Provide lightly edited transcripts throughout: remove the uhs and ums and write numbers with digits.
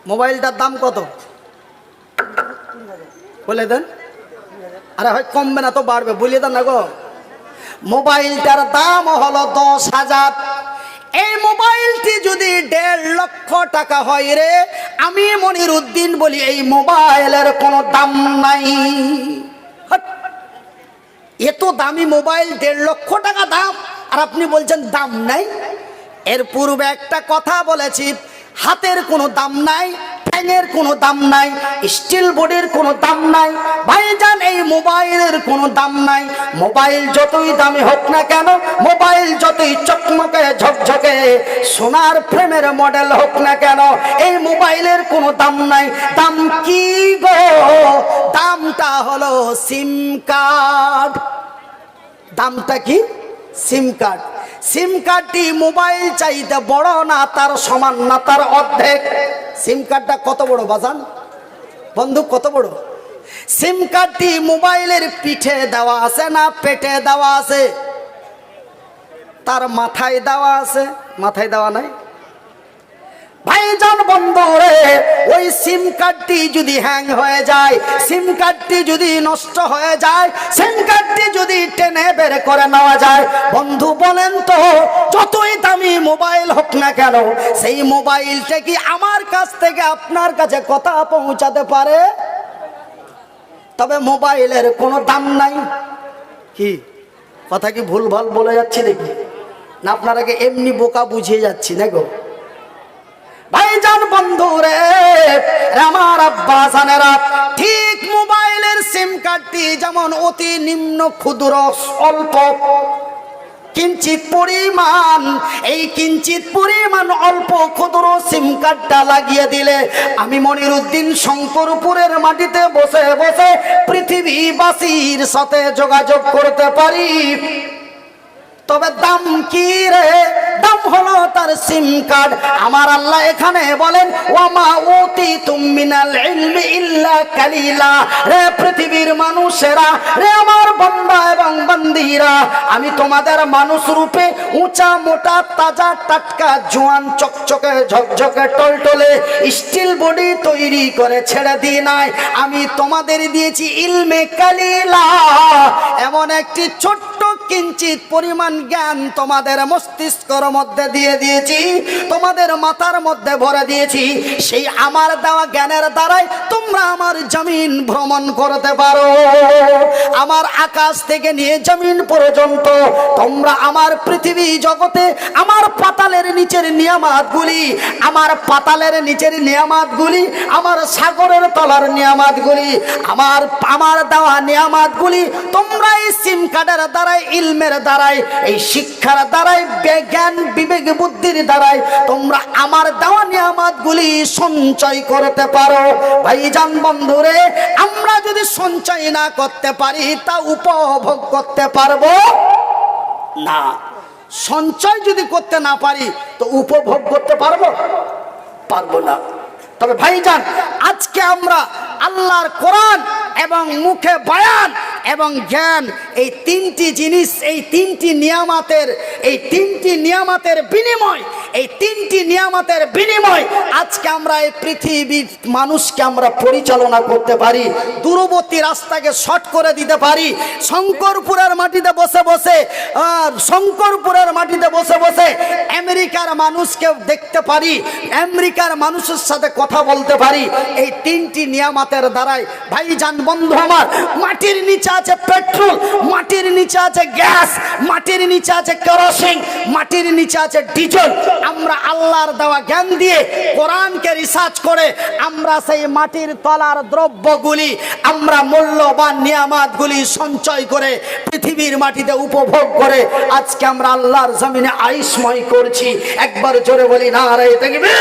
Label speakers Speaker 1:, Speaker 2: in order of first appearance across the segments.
Speaker 1: মোবাইলটার দাম কত বলে দেন? আরে হয় কমবে না তো বাড়বে, বলে দেন না গো। মোবাইলটার দাম হলো 10,000। এই মোবাইলটি যদি 1.5 লক্ষ টাকা হয় রে, আমি মনিরুদ্দিন বলি এই মোবাইলের কোনো দাম নাই। এত দামি মোবাইল 1.5 লক্ষ টাকা দাম, আর আপনি বলছেন দাম নাই। এর পূর্বে একটা কথা বলেছি, হাতের কোনো দাম নাই, ঠ্যাঙের কোনো দাম নাই, স্টিল বডির কোনো দাম নাই। ভাইজান এই মোবাইলের কোনো দাম নাই। মোবাইল যতই দামি হোক না কেন, মোবাইল যতই চকমকে ঝকঝকে সোনার ফ্রেমের মডেল হোক না কেন, এই মোবাইলের কোনো দাম নাই। দাম কি গো? দামটা হলো সিম কার্ড। দামটা কি? সিম কার্ড। সিম কার্ডটি মোবাইল চাইতে বড় না তার সমান না তার অর্ধেক। সিম কার্ডটা কত বড় বাজান বন্ধু, কত বড়? সিম কার্ডটি মোবাইলের পিঠে দেওয়া আছে না পেটে দেওয়া আছে? তার মাথায় দেওয়া আছে? মাথায় দেওয়া নাই? ভাইজান বন্ধু রে, ওই সিম কার্ডটি যদি হ্যাং হয়ে যায়, সিম কার্ডটি যদি নষ্ট হয়ে যায়, সিম কার্ডটি যদি টেনে বের করে নেওয়া যায়, বন্ধু বলেন তো যতই দামি মোবাইল হোক না কেন, সেই মোবাইলটা কি আমার কাছ থেকে আপনার কাছে কথা পৌঁছাতে পারে? তবে মোবাইলের কোনো দাম নাই। কি কথা কি ভুলভাল বলে যাচ্ছি দেখি না? আপনারাকে এমনি বোকা বুঝিয়ে যাচ্ছি না গো ভাইজান বন্ধু রে, আমার আব্বা জানেরা, ঠিক মোবাইলের সিম কার্ডটি যেমন অতি নিম্ন ক্ষুদ্র অল্প কিঞ্চিত পরিমাণ, এই কিঞ্চিত পরিমাণ অল্প ক্ষুদ্র সিম কার্ডটা লাগিয়ে দিলে আমি মনিরুদ্দিন শঙ্করপুরের মাটিতে বসে বসে পৃথিবীবাসীর সাথে যোগাযোগ করতে পারি। তবে দাম কি রে? দাম হলো তার সিম কার্ড। আমার আল্লাহ এখানে বলেন, ওয়ামা উতিতুম মিনাল ইলমি ইল্লা কালিলা। রে পৃথিবীর মানুষেরা, রে আমার বান্দা এবং বান্দিরা, আমি তোমাদের মানুষ রূপে উঁচা মোটা তাজা টাটকা জোয়ান চকচকে ঝকঝকে টলটলে স্টিল বডি তৈরি করে ছেড়ে দিই নাই। আমি তোমাদের দিয়েছি ইলমে কালিলা, এমন একটি ছোট্ট কিঞ্চিত পরিমাণ জ্ঞান তোমাদের মস্তিষ্কের মধ্যে দিয়ে দিয়েছি, তোমাদের মাথার মধ্যে ভরে দিয়েছি। সেই আমার দেওয়া জ্ঞানের দ্বারাই তোমরা আমার জমিন ভ্রমণ করতে পারো। আমার আকাশ থেকে নিয়ে জমিন পর্যন্ত তোমরা আমার পৃথিবী জগতে আমার পাতালের নিচের নিয়ামতগুলি, আমার পাতালের নিচের নিয়ামতগুলি, আমার সাগরের তলার নিয়ামতগুলি, আমার দেওয়া নিয়ামতগুলি তোমরা এই সিম কার্ডের দ্বারাই, ইলমের দ্বারাই, এই শিক্ষার দ্বারাই, জ্ঞান বিবেক বুদ্ধির দ্বারাই তোমরা আমার দেওয়া নিয়ামতগুলি সঞ্চয় করতে পারো। ভাইজান বন্ধুরে, আমরা যদি সঞ্চয় না করতে পারি তা উপভোগ করতে পারবো না। সঞ্চয় যদি করতে না পারি তো উপভোগ করতে পারবো না। তবে ভাইজান, আজকে আমরা আল্লাহর কোরআন এবং মুখে বয়ান এবং জ্ঞান, এই তিনটি জিনিস, এই তিনটি নিয়ামতের বিনিময় আজকে আমরা এই পৃথিবীর মানুষকে আমরা পরিচালনা করতে পারি, দূরবর্তী রাস্তাকে শর্ট করে দিতে পারি। শঙ্করপুরের মাটিতে বসে বসে আমেরিকার মানুষকে দেখতে পারি, আমেরিকার মানুষের সাথে কথা বলতে পারি, এই তিনটি নিয়ামতের দ্বারাই। ভাইজান বন্ধু আমার, মাটির নিচে আছে পেট্রোল, মাটির নিচে আছে গ্যাস, মাটির নিচে আছে কেরোসিন, মাটির নিচে আছে ডিজেল। আমরা আল্লাহর দেওয়া জ্ঞান দিয়ে, কোরআনকে রিসার্চ করে আমরা সেই মাটির তলার দ্রব্যগুলি, আমরা মূল্যবান নিয়ামতগুলি সঞ্চয় করে পৃথিবীর মাটিতে উপভোগ করে আজকে আমরা আল্লাহর জমিনে আইসময় করছি। একবার জোরে বলি নারে তাকবীর।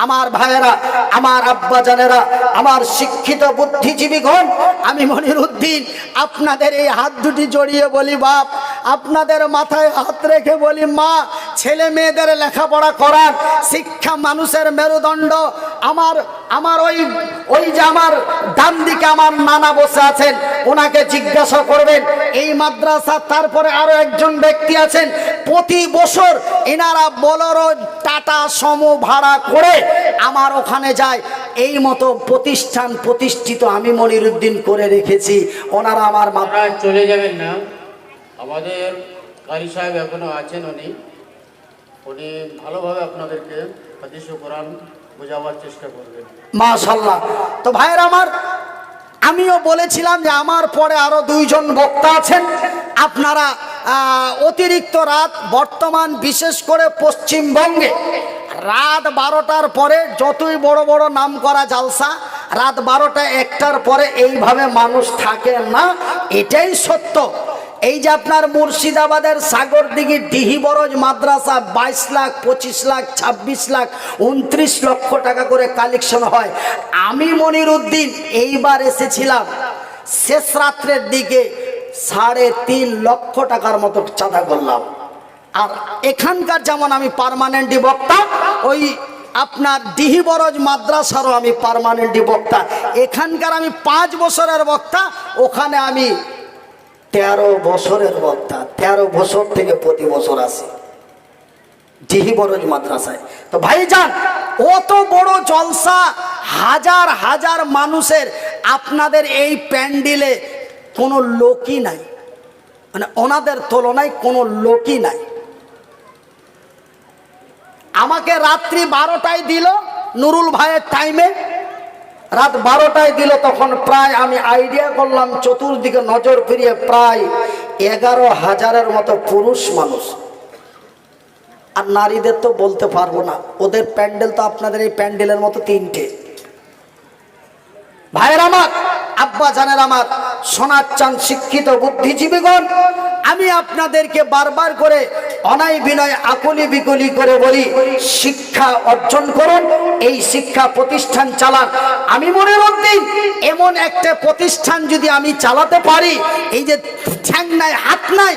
Speaker 1: আমার ভাইয়েরা, আমার আব্বা জানেরা, আমার শিক্ষিত বুদ্ধিজীবীগণ, আমি মনিরুদ্দিন আপনাদের এই হাত দুটি জড়িয়ে বলি বাপ, আপনাদের মাথায় হাত রেখে বলি মা, ছেলে মেয়েদের লেখাপড়া করান। শিক্ষা মানুষের মেরুদণ্ড। আমার ওই যে আমার ডান দিকে আমার নানা বসে আছেন, ওনাকে জিজ্ঞাসা করবেন এই মাদ্রাসা। তারপরে আরো একজন ব্যক্তি আছেন, প্রতি বছর এনারা বোলেরো টাটা সমো ভাড়া করে আমার ওখানে যায়। এই মতো প্রতিষ্ঠান প্রতিষ্ঠিত আমি মনিরুদ্দিন করে রেখেছি। ওনারা আমার
Speaker 2: আপনারা চলে যাবেন না, আমাদের কারি সাহেব এখনো আছেন, উনি ভালোভাবে আপনাদেরকে হাদিস ও কোরআন বোঝাবার চেষ্টা করবেন।
Speaker 1: মাশাআল্লাহ। তো ভাইয়ের আমার, আমিও বলেছিলাম যে আমার পরে আরো দুইজন বক্তা আছেন। আপনারা অতিরিক্ত রাত, বর্তমান বিশেষ করে পশ্চিমবঙ্গে রাত 12টার পরে যতই বড় বড় নাম করা জালসা, রাত 12টা 1টার পরে এইভাবে মানুষ থাকে না, এটাই সত্য। এই যে আপনার মুর্শিদাবাদের সাগরদিঘি ডিহি বরজ মাদ্রাসা 22 লাখ, 25 লাখ, 26 লাখ, 29 লক্ষ টাকা করে কালেকশন হয়। আমি মনিরুদ্দিন এইবার এসেছিলাম শেষ রাত্রের দিকে 3.5 লক্ষ টাকার মতো চাঁদা করলাম। আর এখানকার যেমন আমি পার্মানেন্টলি বক্তা, ওই আপনার ডিহি বরজ মাদ্রাসারও আমি পার্মানেন্টলি বক্তা। এখানকার আমি 5 বছরের বক্তা, ওখানে আমি 13 বছরের বক্তা। 13 বছর থেকে প্রতি বছর আসি ডিহি বরজ মাদ্রাসায়। তো ভাইজান, অত বড় জলসা, হাজার হাজার মানুষের, আপনাদের এই প্যান্ডেলে কোনো লোকই নাই, মানে ওনাদের তুলনায় কোনো লোকই নাই। আমাকে রাত্রি 12টায় দিল, নুরুল ভাইয়ের টাইমে রাত 12টায় দিল। তখন প্রায় আমি আইডিয়া করলাম, চতুর্দিকে নজর ফিরিয়ে প্রায় 11,000-এর মতো পুরুষ মানুষ। আর নারীদের তো বলতে পারবো না, ওদের প্যান্ডেল তো আপনাদের এই প্যান্ডেলের মতো 3টে। ভাইয়ের আমার, আব্বা জানের আমার, সোনার চান শিক্ষিত বুদ্ধিজীবীগণ, আমি আপনাদেরকে বারবার করে অনায় বিনয় আকুলি বিকুলি করে বলি, শিক্ষা অর্জন করুন, এই শিক্ষা প্রতিষ্ঠান চালান। আমি মনিরুদ্দিন এমন একটা প্রতিষ্ঠান যদি আমি চালাতে পারি, এই যে ঠ্যাং নাই হাত নাই,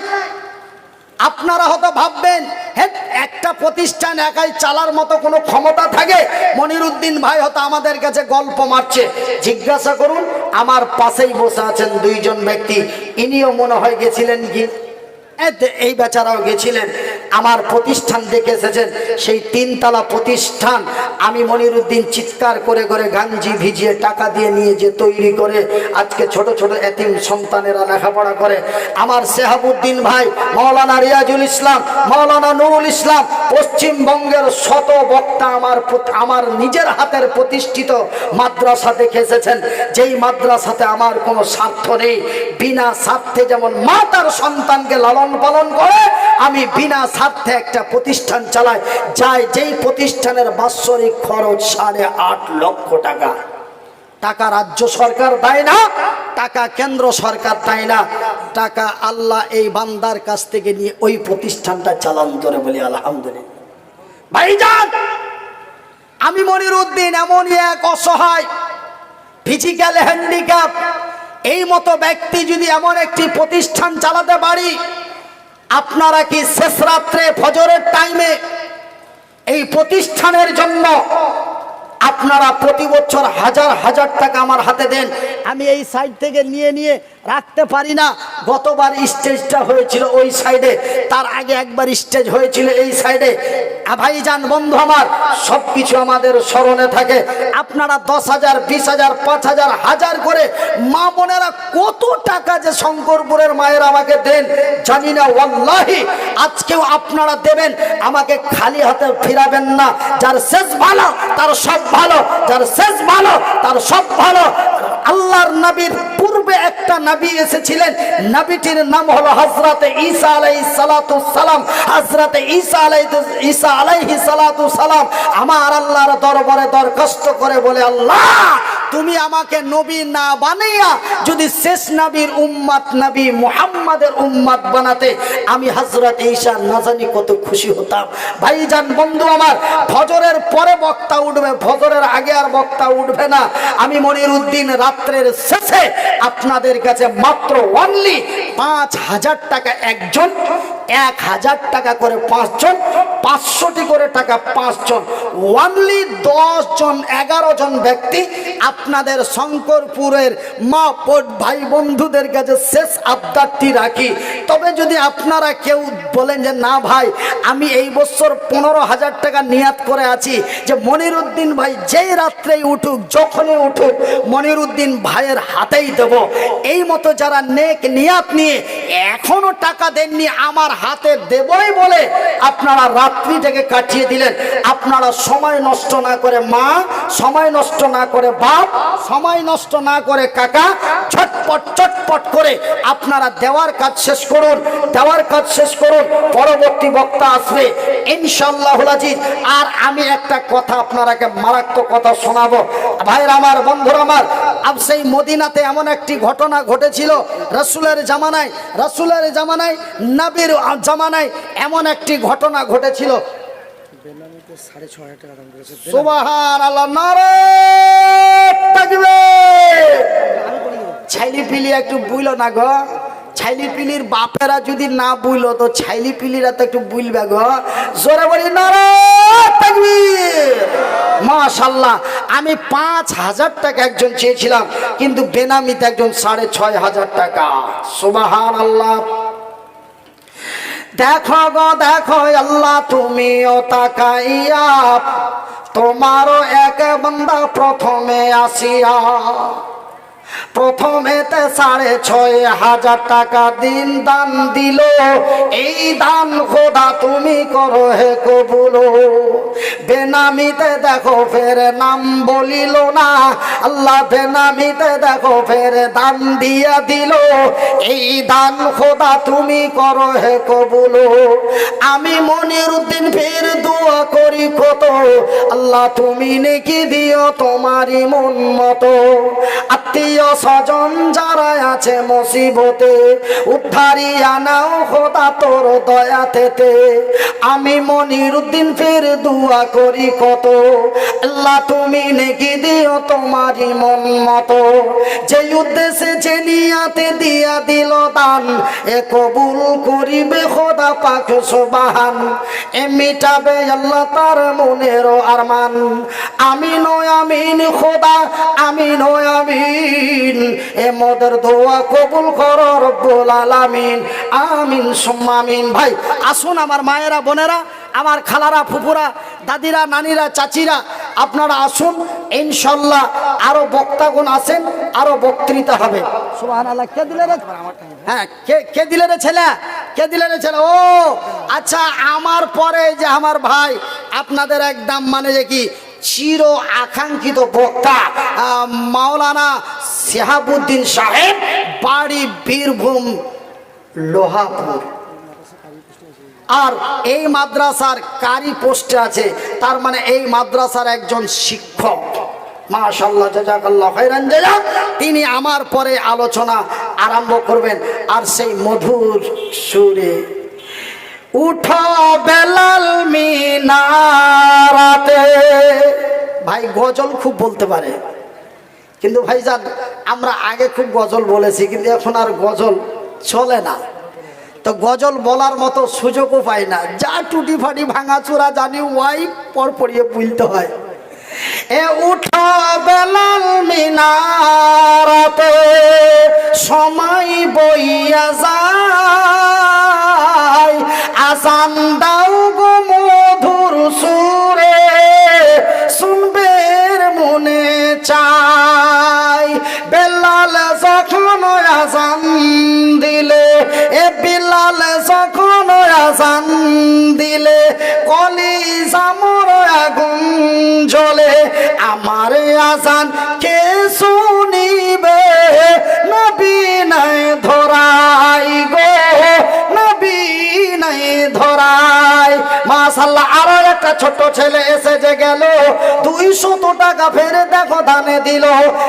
Speaker 1: আপনারা হয়তো ভাববেন হ্যাঁ একটা প্রতিষ্ঠান একাই চালার মতো কোনো ক্ষমতা থাকে? মনিরুদ্দিন ভাই হয়তো আমাদের কাছে গল্প মারছে। জিজ্ঞাসা করুন, আমার পাশেই বসে আছেন 2 জন ব্যক্তি, ইনিও মনে হয় গেছিলেন কি, এই বেচারাও গেছিলেন, আমার প্রতিষ্ঠান দেখে এসেছেন। সেই 3 তলা প্রতিষ্ঠান আমি মনিরুদ্দিন চিৎকার করে করে গাঞ্জি ভিজিয়ে টাকা দিয়ে নিয়ে যে তৈরি করে আজকে ছোট ছোট এতিম সন্তানেরা লেখাপড়া করে। আমার শেহাবুদ্দিন ভাই, মাওলানা রিয়াজুল ইসলাম, মাওলানা নুরুল ইসলাম, পশ্চিমবঙ্গের শত বক্তা আমার নিজের হাতের প্রতিষ্ঠিত মাদ্রাসা দেখে এসেছেন। যেই মাদ্রাসাতে আমার কোনো স্বার্থ নেই, বিনা স্বার্থে যেমন মা তার সন্তানকে লালন পালন করে, আমি বিনা স্বার্থে একটা প্রতিষ্ঠান চালাই। যেই প্রতিষ্ঠানের বাৎসরিক খরচ 8.5 লক্ষ টাকা। টাকা রাজ্য সরকার দেয় না, টাকা কেন্দ্র সরকার দেয় না, টাকা আল্লাহ এই বান্দার কাছ থেকে নিয়ে ওই প্রতিষ্ঠানটা চালান করে বলি আলহামদুলিল্লাহ। ভাইজান, আমি মনিরুদ্দিন এমনই এক অসহায়, ফিজিক্যাল হ্যান্ডিক্যাপ, এই মতো ব্যক্তি যদি এমন একটি প্রতিষ্ঠান চালাতে পারি, আপনারা কি শেষ রাত্রে ফজরের টাইমে এই প্রতিষ্ঠানের জন্য আপনারা প্রতি বছর হাজার হাজার টাকা আমার হাতে দেন? আমি এই সাইড থেকে নিয়ে নিয়ে রাখতে পারি না। গতবার স্টেজটা হয়েছিল ওই সাইডে, তার আগে একবার স্টেজ হয়েছিল এই সাইডে। ভাইজান, বন্ধু আমার, সব কিছু আমাদের স্মরণে থাকে। আপনারা 10,000, 20,000, 5,000, 1000 করে মা বোনেরা কত টাকা যে শঙ্করপুরের মায়ের আমাকে দেন জানি না, ওয়াল্লাহি আজকেও আপনারা দেবেন। আমাকে খালি হাতে ফিরাবেন না। যার শেষ ভালো তার সব ভালো, যার শেষ ভালো তার সব ভালো। আল্লাহর নবীর পূর্বে একটা নবী এসেছিলেন, নবীটির নাম হলো হযরতে ঈসা আলাইহিস সালাতু সালাম। হযরতে ঈসা আলাইহিস সালাতু সালাম আমার আল্লাহর দরবারে দরখাস্ত করে বলে, আল্লাহ তুমি আমাকে নবী না বানাইয়া যদি শেষ নবীর উম্মত নবী মুহাম্মাদের উম্মত বানাতে, আমি হযরত ঈসা না জানি কত খুশি হতাম। ভাইজান, বন্ধু আমার, ফজরের পরে বক্তা উঠবে, ফজরের আগে আর বক্তা উঠবে না। আমি মনিরুদ্দিন রাত্রের শেষে আপনাদের কাছে মাত্র অনলি 5,000 টাকা একজন, 1000 টাকা করে 5 জন, 500টি করে টাকা 5 জন, ওনলি 10 জন 11 জন ব্যক্তি আপনাদের শঙ্করপুরের মা ভাই বন্ধুদের কাছে শেষ আবদারটি রাখি। তবে যদি আপনারা কেউ বলেন যে না ভাই আমি এই বছর 15,000 টাকা নিয়াত করে আছি যে মনিরুদ্দিন ভাই যেই রাত্রেই উঠুক যখনই উঠুক মনিরুদ্দিন ভাইয়ের হাতেই দেব, এই মতো যারা নেক নিয়াত নিয়ে এখনো টাকা দেননি আমার হাতে দেবই বলে আপনারা রাত্রিটাকে কাটিয়ে দিলেন, আপনারা সময় নষ্ট না করে মা, সময় নষ্ট না করে বাপ, সময় নষ্ট না করে কাকা, ছটপট চটপট করে আপনারা দেওয়ার কাজ শেষ করুন, দেওয়ার কাজ শেষ করুন। পরবর্তী বক্তা আসবে ইনশাআল্লাহুল আজিজ। আর আমি একটা কথা আপনারাকে মারাত্মক কথা শোনাবো ভাইরা আমার, বন্ধুরা আমার। সেই মদিনাতে এমন একটি ঘটনা ঘটেছিল রাসূলের জামানায়, রাসূলের জামানায়, নবীর জামানায় এমন একটি ঘটনা ঘটেছিল। সুবহানাল্লাহ, নারে তাকবীর। ছাইলি পিলি একটু বুইলো না গো, ছাইলি পিলির বাপেরা যদি না বুইলো তো ছাইলি পিলিরা তো একটু বুইলবে গো। জোরে বলি নারে তাকবীর। মাশাআল্লাহ, আমি 5,000 টাকা একজন চেয়েছিলাম কিন্তু বেনামিতে একজন 6,500 টাকা। সুবহানাল্লাহ। দেখো গো দেখো আল্লাহ তুমিও তাকাইয়া, তোমারও এক বান্দা প্রথমে আসিয়া, প্রথমেতে 6,500 টাকা দিন দান দিল। এই দান খোদা তুমি করো হে কবুল। বেনামিতে দেখো ফের নাম বলিল না, আল্লাহ বেনামিতে দেখো ফের দান দিয়া দিল। এই দান খোদা তুমি করো হে কবুল। আমি মনিরুদ্দিন ফের দোয়া করি কত, আল্লাহ তুমি নেকি দিও তোমারই মন মতো। আত্মীয় স্বজন যারা আছে মুসিবতে উদ্ধারিয়া নাও খোদা তোর দয়াতে। আমি মনিরুদ্দিন ফের দোয়া করি কত, আল্লাহ তুমি নেকি দিও তোমারই মন মতো। যে উদ্দেশ্যে যে নিয়াতে দিয়া দিল দান, এ কবুল করিবে খোদা পাক সুবহান। এ মিটাবে আল্লাহ তার মনের আরমান। আমিন ও আমিন খোদা, আমিন ও আমিন। এ মোদের দোয়া কবুল করো রব্বুল আলামিন। আমিন সুম্মা আমিন। ভাই আসুন আমার মায়েরা বোনেরা, আমার খালারা ফুপুরা, দাদিরা নানিরা চাচিরা, আপনারা আসুন ইনশাআল্লাহ। আরো বক্তাগণ আছেন, আরো বক্তৃতা হবে। সুবহানাল্লাহ। কে দিলে রে? হ্যাঁ, কে দিলে রে ছেলে? কে দিলে রে ছেলে? ও আচ্ছা, আমার পরে যে আমার ভাই আপনাদের একদম মানে যে কি চির আকাঙ্ক্ষিত বক্তা মাওলানা শিহাবুদ্দিন সাহেব, বাড়ি বীরভূম লোহাপুর, আর এই মাদ্রাসার কারি পোস্টে আছে, তার মানে এই মাদ্রাসার একজন শিক্ষক। মাশাআল্লাহ, জাযাকাল্লাহু খাইরান জাযা। তিনি আমার পরে আলোচনা আরম্ভ করবেন। আর সেই মধুর সুরে উঠো বেলাল মিনারাতে। ভাই গজল খুব বলতে পারে, কিন্তু ভাইজান আমরা আগে খুব গজল বলেছি, কিন্তু এখন আর গজল চলে না। তো গজল বলার মতো সুযোগও পাই না, যা টুটি ফাটি ভাঙাচোরা জানি ওয়াই পর পড়িয়ে বুঝতে হয়। এ উঠো বেলাল মিনারাতে, সময় বইয়া যায়, আজান দাও গো মধুর সুরে, শুনবে মনে চাই। বেলাল যখন আজান দিলে, এ বিলাল যখন আজান দিলে, কলিজা মোর আগুন জ্বলে। আমার আজান কে শুনিবে, নবী নাই ধরাই গো, নবী নাই ধরাই। মাশাআল্লাহ। আরো একটা ছোট ছেলে এসে যে গেল, 200 টাকা ফেরে দেখো দানে দিল,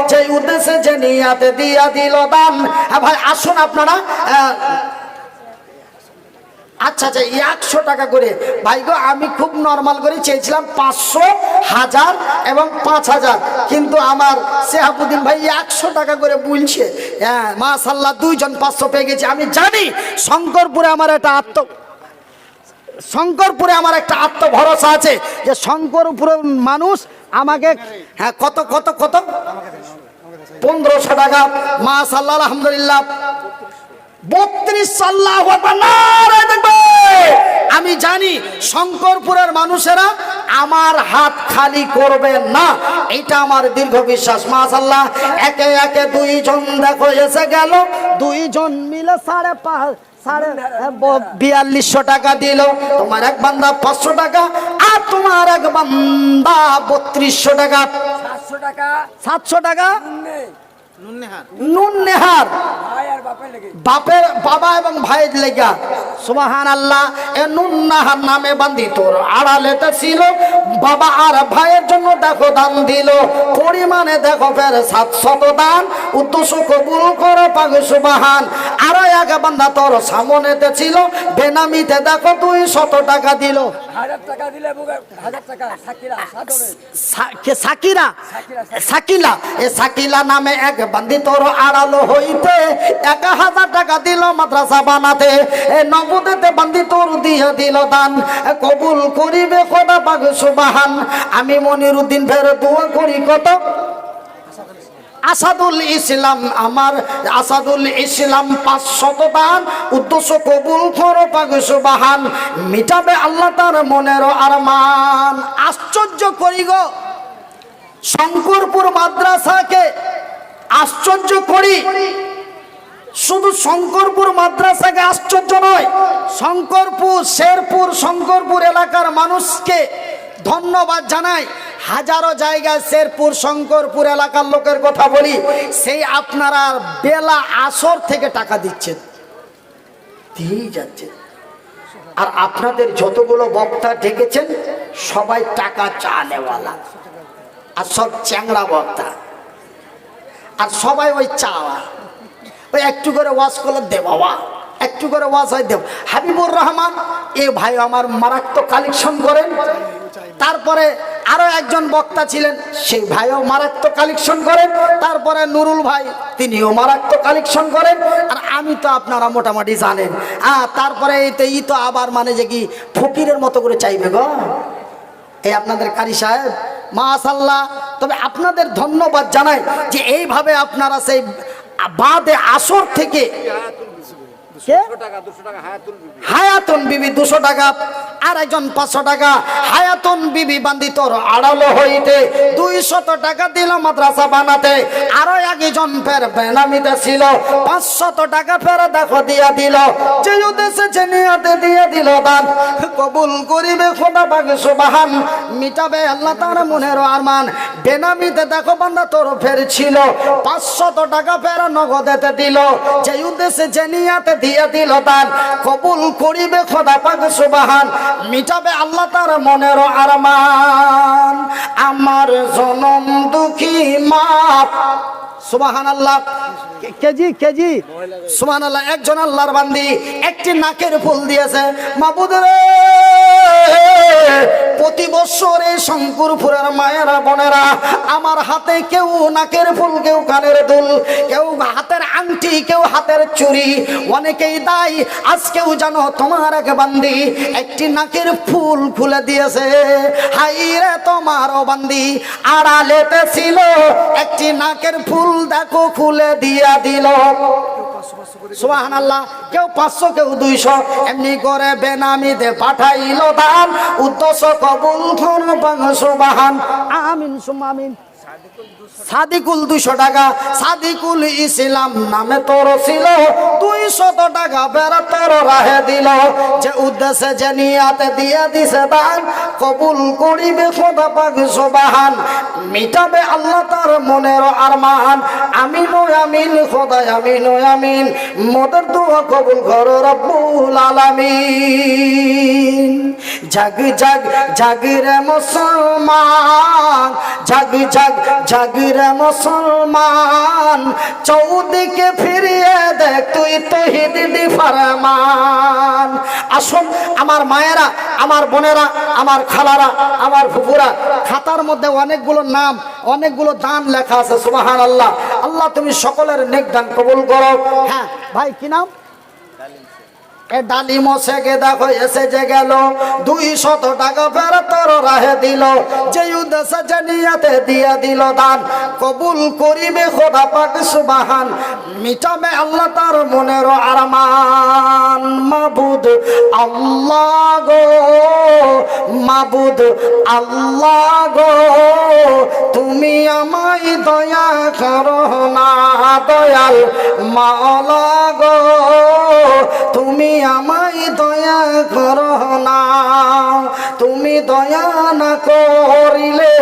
Speaker 1: যে উদ্দেশ্যে যে নিয়াতে দিয়া দিল দান। ভাই আসুন আপনারা, আচ্ছা আচ্ছা 100 টাকা করে। ভাই গো আমি খুব নর্মাল করে চেয়েছিলাম 500, 1000 এবং 5000, কিন্তু আমার শিহাবুদ্দিন ভাই 100 টাকা করে বলছে। হ্যাঁ মাশাআল্লাহ, 2 জন 500 পেয়ে গেছে। আমি জানি শঙ্করপুরে আমার একটা শঙ্করপুরে আমার একটা আত্মভরসা আছে যে শঙ্করপুরের মানুষ আমাকে, হ্যাঁ, কত কত কত 1500 টাকা, মাশাআল্লাহ, আলহামদুলিল্লাহ, 32 আল্লাহু আকবার, নারে তাকবীর। আমি জানি শঙ্করপুরের মানুষেরা আমার হাত খালি করবে না, এটা আমার দীর্ঘ বিশ্বাস। মাশাআল্লাহ, একে একে দুইজন দেখো এসে গেল, দুইজন মিলে 4200 টাকা দিল। তোমার এক বান্দা 500 টাকা, আর তোমার এক বান্দা 3200 টাকা, 700 টাকা নুন নেহার বাপের বাবা এবং ভাইয়ের লেগা। সুবহানাল্লাহ, এ নুন নাহার নামে বান্দি তোর আড়ালেতে ছিল, বাবা আর ভাইয়ের জন্য দেখো দান দিল, পরিমাণে দেখো ফের 700 দান, উদ্দেশ্য কবুল করো পাক সুবহান। আর এক বান্দা তোর সামনেতে ছিল, বেনামিতে দেখো 200 টাকা দিল।
Speaker 3: 1000 টাকা দিলে 1000 টাকা সাকিরা
Speaker 1: সাকিরা সাকিলা, এ সাকিলা নামে এক বান্দি তোর আড়ালো হইতে 1000 টাকা দিল মাদ্রাসা বানাতে। এ নবদেতে বান্দি তোর দিয়ে দিল দান, কবুল করিবে খোদা পাক সুবহান। আমি মনিরউদ্দিন ফের দোয়া করি কত, আসাদুল ইসলাম, আমার আসাদুল ইসলাম 500 দান, উদ্দেশ্য কবুল করো পাক সুবহান। মিটাবে আল্লাহ তার মনের আরমান। আশ্চর্য করি গো, শঙ্করপুর মাদ্রাসাকে আশ্চর্য করি, শুধু শঙ্করপুর মাদ্রাসাকে আশ্চর্য নয়, শঙ্করপুর, শেরপুর, শঙ্করপুর এলাকার মানুষকে ধন্যবাদ জানাই। হাজারো জায়গায় শেরপুর, শঙ্করপুর এলাকার লোকের কথা বলি, সেই আপনারা বেলা আসর থেকে টাকা দিচ্ছেন, দিয়েই যাচ্ছেন। আর আপনাদের যতগুলো বক্তা ডেকেছেন সবাই টাকা চানেওয়ালা, আর সব চ্যাংড়া বক্তা, আর সবাই ওই চাওয়া, ওই একটু করে ওয়াজ করলে দে বাবা, একটু করে ওয়াজ হয় দেব। হাবিবুর রহমান এ ভাই আমার মারাত্মক কালেকশন করেন। তারপরে আরো একজন বক্তা ছিলেন, সেই ভাইও মারাত্মক কালেকশন করেন। তারপরে নুরুল ভাই, তিনিও মারাত্মক কালেকশন করেন। আর আমি তো আপনারা মোটামুটি জানেন। তারপরে ই তো আবার মানে যে কি ফকিরের মতো করে চাইবে গো এই আপনাদের কারি সাহেব, মাশাআল্লাহ। তবে আপনাদের ধন্যবাদ জানাই যে এইভাবে আপনারা সেই বাদে আসর থেকে হায়াতুন বিবি 200 টাকা, আর একজন 500 টাকা, হায়াতুন বিবি বান্দি তোর আড়ালো হইতে 200 টাকা দিল মাদ্রাসা বানাতে। আরো একজন ফের বেনামিতে ছিল, 500 টাকা ফের দেখো দিয়া দিল, যে উদ্দেশ্যে যে নিয়তে দিয়ে দিল দান, কবুল করিবে খোদা পাক সুবহান। মিটাবে আল্লাহ তার মনের আরমান। বেনামিতে দেখো বান্দা তোর ফের ছিল, 500 টাকা ফের নগদেতে দিল, যে উদ্দেশ্যে যে নিয়তে দিয়ে দিল দান, কবুল করিবে খোদা পাক সুবহান। মিটাবে আল্লাহ তার মনের আরমান। আমার জনম দুঃখী মাপ, সুবহানাল্লাহ, কেজি কেজি, সুবহানাল্লাহ। একজন আল্লাহর বান্দি একটি নাকের ফুল দিয়েছে। মাবুদ রে, প্রতি বছর এই শঙ্করপুরের মায়েরা বোনেরা আমার হাতে কেউ নাকের ফুল, কেউ কানের দুল, কেউ হাতের আংটি, কেউ হাতের চুড়ি, অনেকেই দেয়। আজকেও জানো তোমার এক বান্দি একটি নাকের ফুল খুলে দিয়েছে। হাই রে তোমারও বান্দি আড়ালেতে ছিল, একটি নাকের ফুল দেখো খুলে দিয়া দিল। সুবহানাল্লাহ। কেউ 500, কেউ 200, এমনি করে বেনামিতে পাঠাইলো দান, উদ্দেশ্য কবুল করো পাক সুবহান। আমিন সুম্মা আমিন। সাদিকুল 200 টাকা, সাদিকুল ইসলাম নামে তোর ছিল, 200 টাকা বেড়া তোর রাহে দিল, যে উদ্দেশ্যে যে নিয়াতে দিয়ে দিছে দান, কবুল করিবে খোদা পাক সুবহান। মিটাবে আল্লাহ তার মনের আরমান। আমিন ও আমিন খোদা, আমিন ও আমিন। মোদের দোয়া কবুল করো রব্বুল আলামিন। জাগ জাগ জাগ রে মুসলমান, জাগ জাগ জাগ রে মুসলমান, চৌদিকে ফিরিয়ে দেখ তুই তৌহিদ দি ফরমান। আসুন আমার মায়েরা, আমার বোনেরা, আমার খালারা, আমার ফুফুরা, খাতার মধ্যে অনেকগুলো নাম, অনেকগুলো দান লেখা আছে। সুবহানাল্লাহ। আল্লাহ তুমি সকলের নেক দান কবুল করো। হ্যাঁ ভাই, কি নাম? এ ডালিম শেখে দেখো এসে যে গেল 200 টাকা ফের তোর রাহে দিল, যে উদ্দেশ্যে জানিয়াতে দিয়ে দিল দান, কবুল করিবে খোদা পাক সুবহান, মিটাবে আল্লাহ তার মনের আরমান। মাবুদ আল্লাহ গো, মাবুদ আল্লাহ গো, তুমি আমায় দয়া করো না, দয়াল মাওলা গো, তুমি আমায় দয়া করো না, তুমি দয়া না করিলে,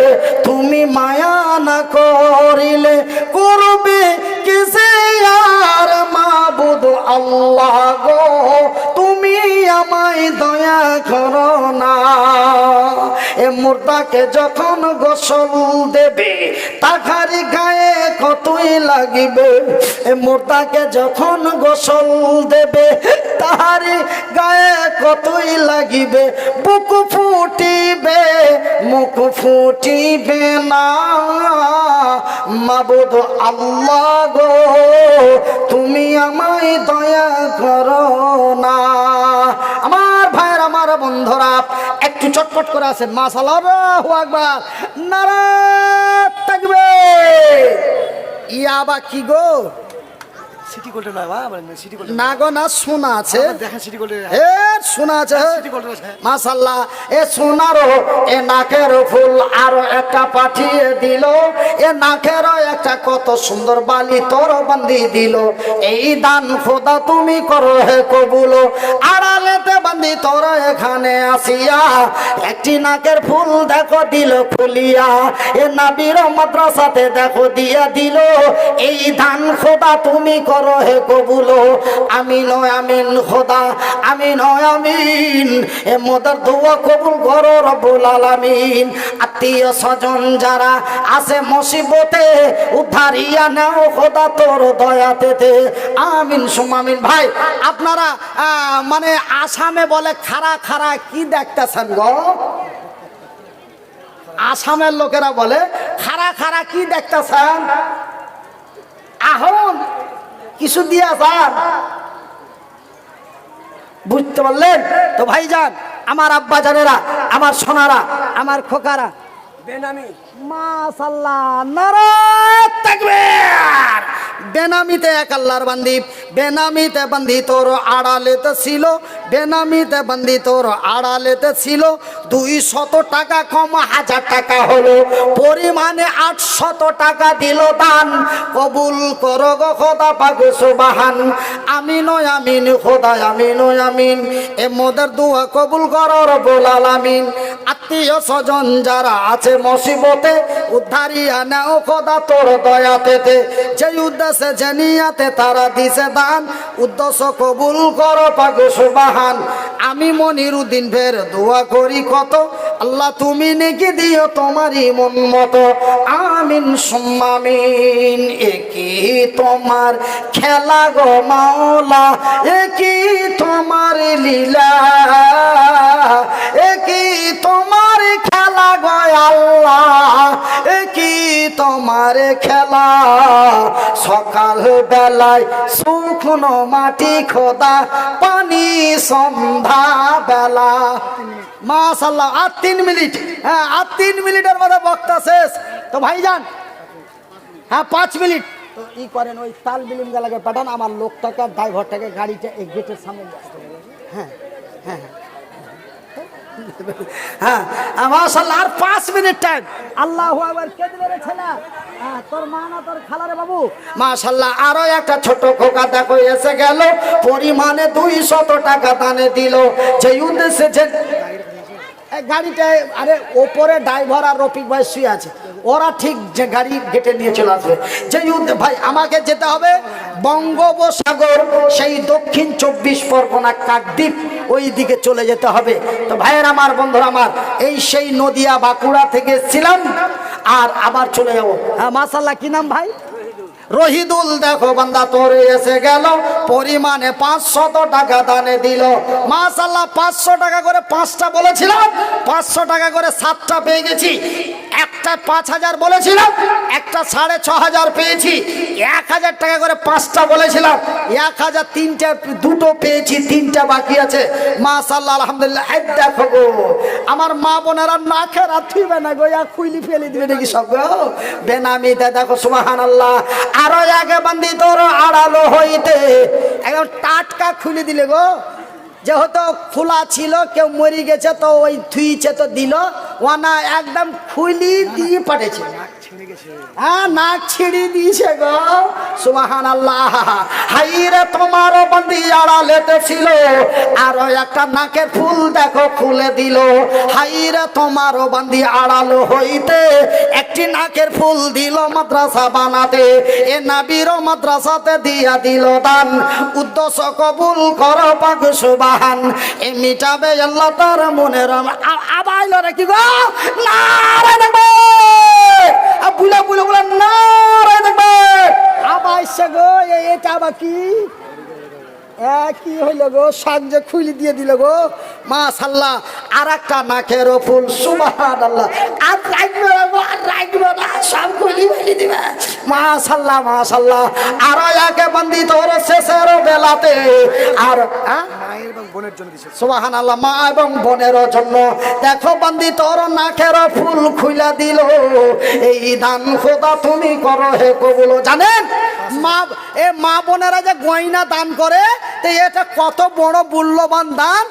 Speaker 1: তুমি মায়া না করিলে করবে কিসে আর মাবুদ আল্লাহ গো, তুমি আমায় দয়া করো না। এ মুর্দাকে যখন গোসল দেবে তাহারি গায়ে কতই লাগিবে, এ মুর্দাকে যখন গোসল দেবে তাহারি গায়ে কতই লাগিবে, বুক ফুটিবে মুখ ফুটিবে না, মাবুদ আল্লাহ গো, তুমি আমায় দয়া করো না। আমার ভাইয়ের, আমার বন্ধুরা, একটু চটপট করে আছেন মাশাআল্লাহ, আল্লাহু আকবার, নারায়ে তাকবীর। ইয়াবা কি গো?
Speaker 3: সিটি গোল্ডেন নয় বা সিটি গোল্ডেন
Speaker 1: না গো না, সোনা আছে,
Speaker 3: দেখেন সিটি গোল্ডেন,
Speaker 1: এ সোনা আছে
Speaker 3: সিটি গোল্ডেন আছে।
Speaker 1: মাশাআল্লাহ। এ সোনারও এ নাকের ফুল আরো একটা পাঠিয়ে দিল, এ নাকেরও একটা কত সুন্দর বালি তোর বান্ধি দিল, এই দান খোদা তুমি করো হে কবুল, আড়ালেতে বান্ধি তোর এখানে আসিয়া, একটি নাকের ফুল দেখো দিল খুলিয়া, এ নাবির মাদ্রাসাতে দেখো দিয়া দিল, এই দান খোদা তুমি করো হে কবুল, আমিন আমিন খোদা, আমিন আমিন, এ মোদের দোয়া কবুল করো রব্বুল আলামিন। আত্মীয় স্বজন যারা আছে মুসিবতে উদ্ধারিয়া নাও খোদা তোর দয়াতে, আমিন সুম আমিন। ভাই আপনারা মানে আসামে বলে খাড়া খাড়া কি দেখতেছেন গো? আসামের লোকেরা বলে খাড়া খাড়া কি দেখতেছেন? আহন কিছু দিয়া যান, বুঝতে পারলেন তো ভাইজান? আমার আব্বা জানেরা, আমার সোনারা, আমার খোকারা,
Speaker 3: বেনামি
Speaker 1: মাশাআল্লাহ, নারায়ে তাকবীর। বেনামিতে এক আল্লাহর বান্দি, বেনামিতে বান্দি তোর আড়ালেতে ছিল, বেনামিতে বান্দি তোর আড়ালেতে ছিল, 200 টাকা কম 1000 টাকা হলো, পরিমাণে 800 টাকা দিল দান, কবুল করো গো খোদা পাক সুবহান, আমিন আমিন খোদা, আমিন আমিন, এ মোদের দোয়া কবুল করো রব্বুল আলামিন। আত্মীয় স্বজন যারা আছে মুসিবতে উদ্ধারিয়া নাও খোদা তোর দয়াতে, যে উদ্দেশ্যে জানিয়াতে তারা দিছে দান, উদ্দেশ্য কবুল করো পাক সুবহান। আমি মনিরুদ্দিন ফের দোয়া করি কত, আল্লাহ তুমি নেকি দিও তোমারই মন মতো, আমিন সুম্মা আমিন। একই তোমার খেলা গো মাওলা, একই তোমার লীলা, একই তোমার খেলা গো আল্লাহ, একই তোমার খেলা, সকাল বেলায় শুকনো মাটি খোদা, পানি সন্ধ্যা বেলা। মাশাআল্লাহ, আর 3 মিনিট, হ্যাঁ আর 3 মিনিটের মধ্যে বক্তা শেষ। তো ভাইজান হ্যাঁ 5 মিনিট তো ই করেন, ওই তাল বিলিম গালাকে পাঠান, আমার লোকটাকে ড্রাইভারটাকে গাড়িটা এই গেটের সামনে আসতে বলেন। হ্যাঁ হ্যাঁ হ্যাঁ মাশাআল্লাহ, আর 5 মিনিট টাইম। আল্লাহু আকবার। কে দিবে রে ছেলে? তোর মা না তোর খালা রে বাবু? মাশাআল্লাহ, আরো একটা ছোট খোকা দেখো এসে গেল, পরিমাণে 200 টাকা দানে দিল, যে উদ্দেশ্যে যে গাড়িটায়, আরে ওপরে ড্রাইভার আর রফিক ভাই শুয়ে আছে, ওরা ঠিক যে গাড়ি গেটে নিয়ে চলে আসবে। যে ভাই আমাকে যেতে হবে বঙ্গোপসাগর, সেই দক্ষিণ 24 পরগনা কাকদ্বীপ, ওই দিকে চলে যেতে হবে। তো ভাইয়ের আমার, বন্ধুরা আমার, এই সেই নদিয়া বাঁকুড়া থেকে ছিলাম, আর আবার চলে যাবো। হ্যাঁ মাশাআল্লাহ, কি নাম ভাই? রহিদুল। দেখো বান্দা তোর এসে গেল, পরিমাণে 500 টাকা দানে দিল, মাশাআল্লাহ। 500 টাকা করে 5টা বলেছিলাম, 500 টাকা করে 7টা পেয়ে গেছি। একটা 5,000 বলেছিলাম, একটা 6,500 পেয়েছি। 1,000 টাকা করে 5টা বলেছিলাম, 1,000 3টে, 2টো পেয়েছি, 3টা বাকি আছে। মাশাআল্লাহ আলহামদুলিল্লাহ। এই দেখো গো আমার মা বোনেরা না খেরা থুইবে না গো, খুইলি ফেলে দিবে নাকি সব গো বেনামিতে। দেখো সুবহানাল্লাহ। আরো আগে বান্দি তোর আড়ালো হইতে একদম টাটকা খুলে দিলে গো, যেহেতু খোলা ছিল, কেউ মরে গেছে তো ওই ধুইছে তো দিল, ওনা একদম খুলি দিয়ে পাঠিয়েছে। হ্যাঁ নাক ছিঁড়ি দিয়েছে গো সুবহানাল্লাহ। হাইরে তোমার বন্দি আড়ালেতে ছিল, আরো একটা নাকের ফুল দেখো খুলে দিল। হাইরে তোমার বন্দি আড়ালো হইতে একটি নাকের ফুল দিল মাদ্রাসা বানাতে। এ নাবির মাদ্রাসাতে দিয়া দিল দান, উদ্দেশ্য কবুল করো পাক সুবহান। এ মিটাবে আল্লাহ তার মনের আবাইল রে কি গো না রে দেখবে বুলা বুলা বুলা না রে দেখবে আবাইছে গো। এটা আবার কি কি হইল গো, সব যে খুলি দিয়ে দিল গো মাশাআল্লাহ। আর একটা নাকের ফুল সুবহানাল্লাহ। আর রাখবে না সব খুলি ফেলে দিবে মাশাআল্লাহ মাশাআল্লাহ। আর একে বন্দি তোর শেষের বেলাতে আর
Speaker 3: মায়ের এবং বোনের জন্য দিছে
Speaker 1: সুবহানাল্লাহ, মা এবং বোনের জন্য দেখো বন্দি তোর নাকের ফুল খুলে দিল। এই দান খোদা তুমি করো হে কবুল। জানেন মা বোনেরা যে গয়না দান করে, তো এটা কত বড় মূল্যবান দান।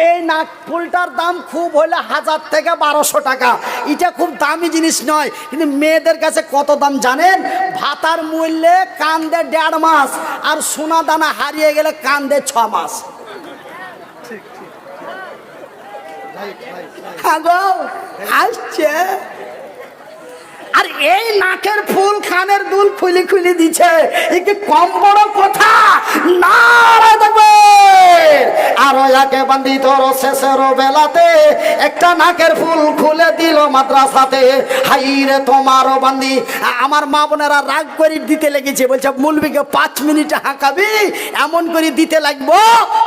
Speaker 1: এই নাক ফুলটার দাম খুব হলে 1000 থেকে 1200 টাকা। এটা খুব দামি জিনিস নয়, কিন্তু মেয়েদের কাছে কত দাম জানেন? ভাতার মূল্যে কান্দে 1.5 মাস, আর সোনা দানা হারিয়ে গেলে কান্দে 6 মাস। আসছে আর এই নাকের ফুল কানের দুল খুলি খুলি দিচ্ছে, একে কম বড় কথা না রে দেখবে। আর একে বান্দি তোর শেষের বেলাতে একটা নাকের ফুল খুলে দিল মাদ্রাসাতে। হাইরে তোমারও বান্দি আমার মা বোনেরা রাগ করে দিতে লেগেছে, বলছে মুলবিকে 5 মিনিট হাঁকাবি, এমন করে দিতে লাগবো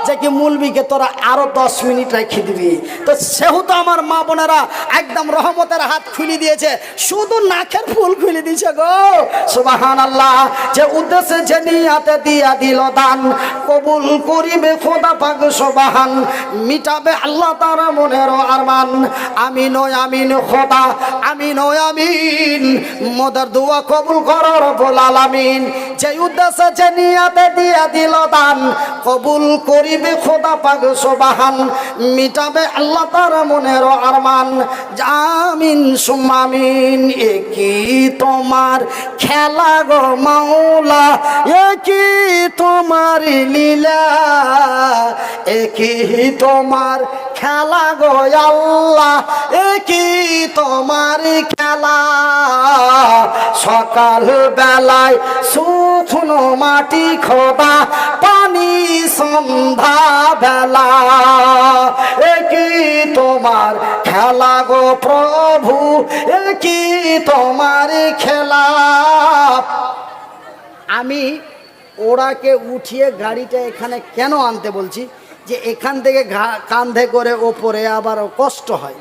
Speaker 1: যে কি মুলবিকে তোরা আরো 10 মিনিট রেখে দিবি। তো সেহেতু আমার মা বোনেরা একদম রহমতের হাত খুলে দিয়েছে, শুধু নাকের ফুল খুলে দিয়েছে গো সুবহানাল্লাহ। যে উদ্দেশ্যে যে নিয়াতে দিয়া দিল দান, কবুল করিবে খোদা পাক সুবহান। মিটাবে আল্লাহ তার মনের আরমান। আমিন ও আমিন খোদা, আমিন ও আমিন। মোদের দোয়া কবুল করো রব্বুল আলামিন। যে উদ্দেশ্যে যে নিয়াতে দিয়া দিল দান, কবুল করিবে খোদা পাক সুবহান। মিটাবে আল্লাহ তার মনের আরমান। আমিন সুম্মা আমিন। কি তোমার খেলা গো মাওলা, কি তোমার লীলা, কি তোমার খেলা গো আল্লাহ, কি তোমার খেলা। সকাল বেলায় শুকনো মাটি খোদা, পানি সন্ধ্যা বেলা, কি তোমার খেলা গো প্রভু, কি তোমার খেলা। আমি ওরাকে উঠিয়ে গাড়িটা এখানে কেন আনতে বলছি, যে এখান থেকে কাঁধে করে ওপরে আবার কষ্ট হয়,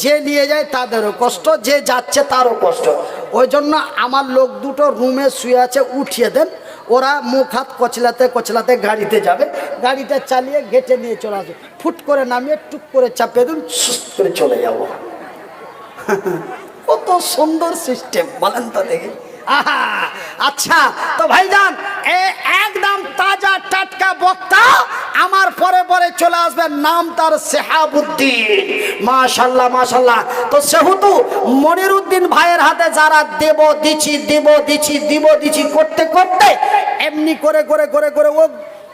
Speaker 1: যে নিয়ে যায় তাদেরও কষ্ট, যে যাচ্ছে তারও কষ্ট। ওই জন্য আমার লোক দুটো রুমে শুয়ে আছে, উঠিয়ে দেন, ওরা মুখ হাত কচলাতে কচলাতে গাড়িতে যাবে, গাড়িটা চালিয়ে গেটে নিয়ে চলে আসবে, ফুট করে নামিয়ে টুক করে চাপিয়ে দিন, সুস্থ করে চলে যাব। কত সুন্দর সিস্টেম বলেন তো দেখি। আহা আচ্ছা, তো ভাইজান একদম তাজা টাটকা বক্তা আমার পরে পরে চলে আসবে, নাম তার শেহাবুদ্দিন। মাশাল্লাহ মাশাল্লাহ। তো সেহেতু মনিরুদ্দিন ভাইয়ের হাতে যারা দেব দিচ্ছি করতে করতে এমনি করে করে করে করে ও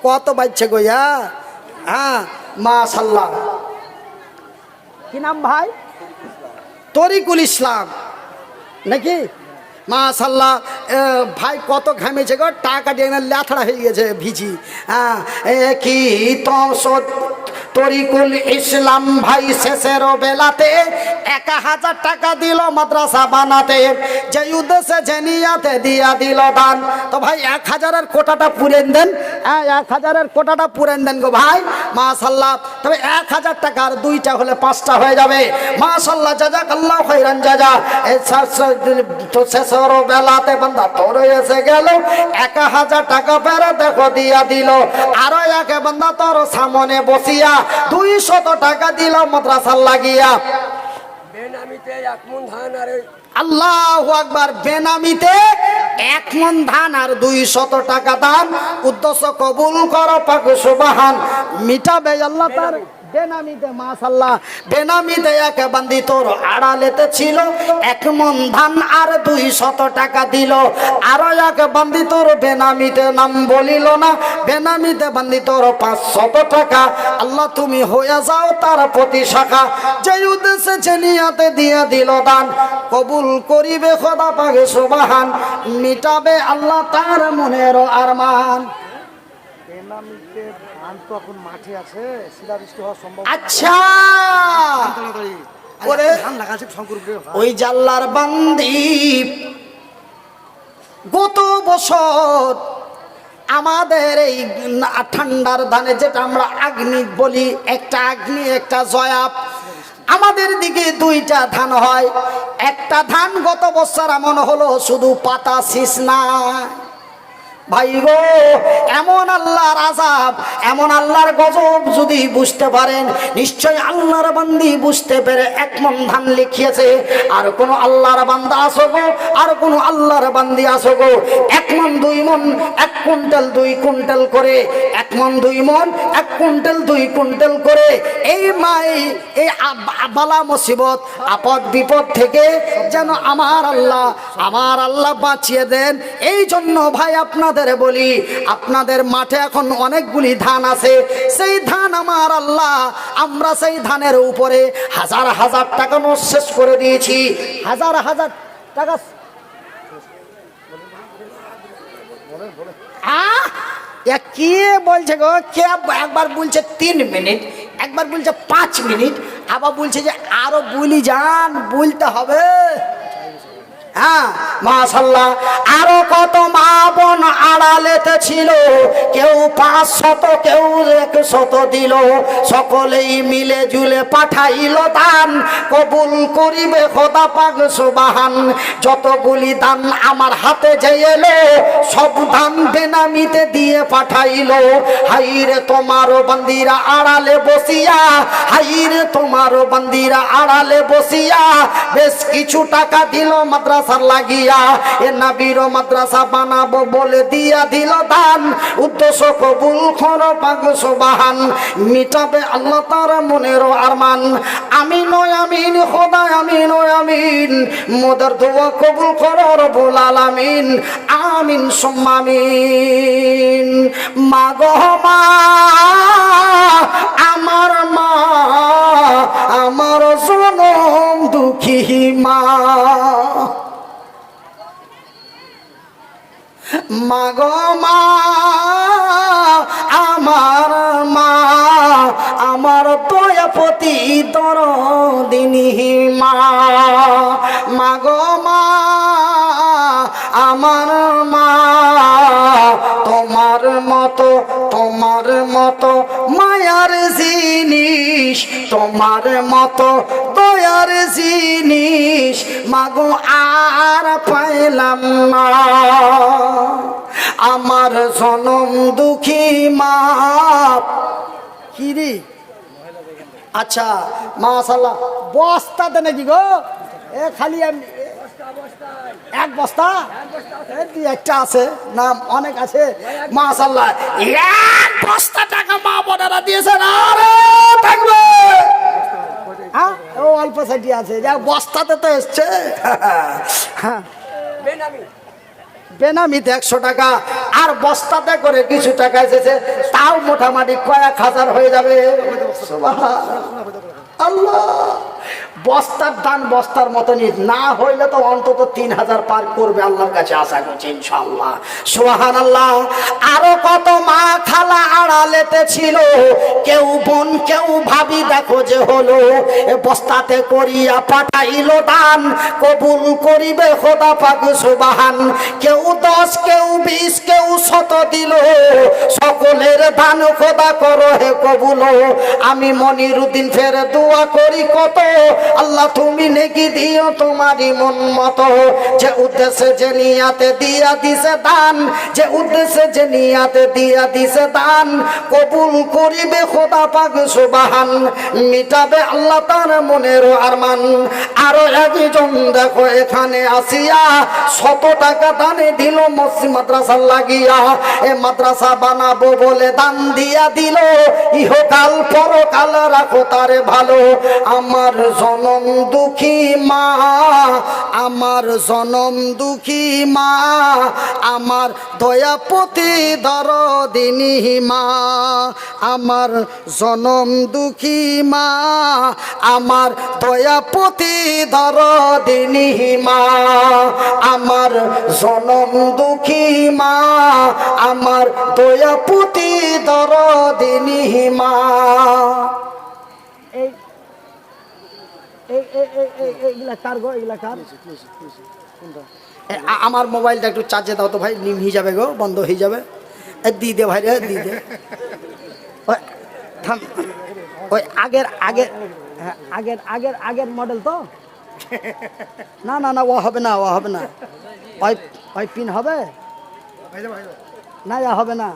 Speaker 1: কত বাজছে গো। হ্যাঁ মাশাল্লাহ। কি নাম ভাই? তরিকুল ইসলাম নাকি? মাশাল্লাহ ভাই কত ঘামেছে গো, টাকা দিয়ে লেথড়া হয়ে গেছে ভিজি। হ্যাঁ কি তরিকুল ইসলাম ভাই শেষের বেলাতে 1000 টাকা দিল মাদ্রাসা বানাতে, যে উদ্দেশ্যে জেনিয়াতে দিয়া দিল দান। তো ভাই 1000-এর কোটাটা পুরেন দেন, 1000-এর কোটাটা পুরেন দেন গো ভাই, মাশাআল্লাহ। তবে 1000 টাকার 2টা হলে 5টা হয়ে যাবে, মাশাআল্লাহ, জাযাকাল্লাহু খাইরান জাযা। তো শেষের বেলাতে বান্দা তোর এসে গেল 1000 টাকা পেরে দেখো দিয়া দিল। আরো এক বান্দা তোর সামনে বসিয়া 200 টাকা দিল মাদ্রাসার লাগিয়া।
Speaker 4: বেনামিতে 1 মণ ধান আর
Speaker 1: আল্লাহু আকবার, বেনামিতে 1 মণ ধান আর 200 টাকা দান। উদ্দেশ্য কবুল করো পাক সুবহান, মিটাবে আল্লাহ তার বেনামিতে। মাশাআল্লাহ, বেনামিতে এক বান্দি তোর আড়ালেতে ছিল 1 মণ ধান আর 200 টাকা দিল। আরো এক বান্দি তোর বেনামিতে নাম বলিল না, বেনামিতে বান্দি তোর 500 টাকা। আল্লাহ তুমি হয়ে যাও তার প্রতি শাখা, যে উদ্দেশ্যে জেনিয়াতে দিয়ে দিল দান। কবুল করিবে খোদা পাক সুবহান, মিটাবে আল্লাহ তার মনের আরমান।
Speaker 3: বেনামিতে ধান তো এখন মাঠে আছে, শিলাবৃষ্টি হওয়ার সম্ভব
Speaker 1: আচ্ছা,
Speaker 3: তাড়াতাড়ি
Speaker 1: ওরে
Speaker 3: ধান লাগাছে শঙ্করপুরে।
Speaker 1: ওই জাল্লার বান্দি গত বছর আমাদের এই ঠান্ডার ধানে, যেটা আমরা আগ্নি বলি, একটা আগ্নি একটা জয়াব, আমাদের দিকে 2টা ধান হয়। একটা ধান গত বছর এমন হলো শুধু পাতা শীষ না। ভাই গো, এমন আল্লাহর আযাব, এমন আল্লাহর গজব যদি বুঝতে পারেন, নিশ্চয় আল্লাহর বান্দি বুঝতে পেরে 1 মণ ধান লিখিয়েছে। আর কোন আল্লাহর বান্দা আসো গো, আর কোন আল্লাহর বান্দি আসো গো, 1 মণ 2 মণ 1 কুইন্টাল 2 কুইন্টাল করে, 1 মণ 2 মণ 1 কুইন্টাল 2 কুইন্টাল করে এই মাই এই বালা মুসিবত আপদ বিপদ থেকে যেন আমার আল্লাহ বাঁচিয়ে দেন। এই জন্য ভাই আপনাদের বলি, আপনাদের মাঠে এখন অনেকগুলি ধান আছে, সেই ধান আমার আল্লাহ, আমরা সেই ধানের উপরে 1000 টাকা শেষ করে দিয়েছি। 1000 টাকা কে বলছে গো, কে একবার বলছে 3 মিনিট, একবার বলছে 5 মিনিট, আবার বলছে যে আরো বলি যান, বলতে হবে। হ্যাঁ মাশাআল্লাহ, আরো কত মা বোন আড়ালেতে ছিল, কেউ 500 কেউ 100 দিল, সকলেই মিলে জুলে পাঠাইল দান। কবুল করিবে খোদা পাক সুবহান, যতগুলি দান আমার হাতে যে এলো সব দান বেনামিতে দিয়ে পাঠাইল। হাইরে তোমার বান্দিরা আড়ালে বসিয়া, হাইরে তোমার বান্দিরা আড়ালে বসিয়া বেশ কিছু টাকা দিল মাদ্রাসার লাগিয়া। এ নবীর মাদ্রাসা বানাবো বলে দিয়া দিল দান। উদ্দেশ্য কবুল করো পাক সুবহান, মিটাবে আল্লাহ তার মনের আরমান। আমিন ও আমিন খোদা, আমিন ও আমিন, মোদের দোয়া কবুল করো রব্বুল আলামিন। আমিন সুম্মা আমিন। মা গো মা, আমার মা, আমার জনম দুঃখী মা, মা গো মা, আমার মা, আমার দয়াপতি দরদিনী মা, মা গো মা, আমার মা, তোমার মতো মায়ার জিনিস, তোমার মতো দয়ার জিনিস মাগো আর পাইলাম না। আমার জনম দুঃখী মা। কি রে? আচ্ছা মাশাআল্লাহ, বস্তাতে নাকি গো? এ খালি এক বস্তা, একটা আছে না অনেক আছে? মাশাআল্লাহ, 1 বস্তা টাকা মা বোনেরা দিয়েছেন। আরে থাকবে, হ্যাঁ ও অল্প সাইটি আছে, যা বস্তাতে তো এসছে। হ্যাঁ বেনামিতে 100 টাকা আর বস্তাতে করে কিছু টাকা এসেছে, তাও মোটামুটি কয়েক হাজার হয়ে যাবে। সুবহানাল্লাহ। বস্তার দান বস্তার মতনই, না হইলে তো অন্তত 3000 পার করবে আল্লাহর কাছে আশা করছি ইনশাআল্লাহ। সুবহানাল্লাহ। আরো কত মা খালা আড়ালেতে ছিল, কেউ বোন কেউ ভাবি দেখো যে হলো, এ বস্তাতে করিয়া পাঠাইলো দান, কবুল করিবে খোদা পাক সুবহান। কেউ 10 কেউ 20 কেউ 100 দিল, সকলের দান খোদা করো হে কবুল। আমি মনিরুদ্দিন ফের দোয়া করি কত, আল্লাহ তুমি নেকি দিও তোমারই মন মতো। যে উদ্দেশ্যে যে নিয়াতে দিয়া দিছে দান, যে উদ্দেশ্যে যে নিয়াতে দিয়া দিছে দান, কবুল করিবে খোদা পাক সুবহান, মিটাবে আল্লাহ তার মনের আরমান। আরো একজন দেখো এখানে আসিয়া 100 টাকা দানে দিল মসজিদ মাদ্রাসা লাগিয়া, এ মাদ্রাসা বানাবো বলে দান দিয়া দিল, ইহকাল পরকাল রাখো তারে ভালো। আমার জনম দুঃখী মা, আমার জনম দুঃখী মা, আমার দয়াপতি দরদিনী মা, আমার জনম দুঃখী মা, আমার দয়াপতি দরদিনী মা, আমার জনম দুঃখী মা, আমার দয়াপতি দরদিনী মা।
Speaker 3: এই এই এই এই এই এইগুলা কার গো, এইগুলা কার?
Speaker 1: আমার মোবাইলটা একটু চার্জে দাও তো ভাই, নিম হয়ে যাবে গো, বন্ধ হয়ে যাবে। দিয়ে দে ভাই রে, দিয়ে দে। ওই থাম, ওই আগের আগের হ্যাঁ, আগের আগের আগের মডেল তো? না না না, ও হবে না, ও হবে না। ওই ওই পিন হবে না, যা হবে না।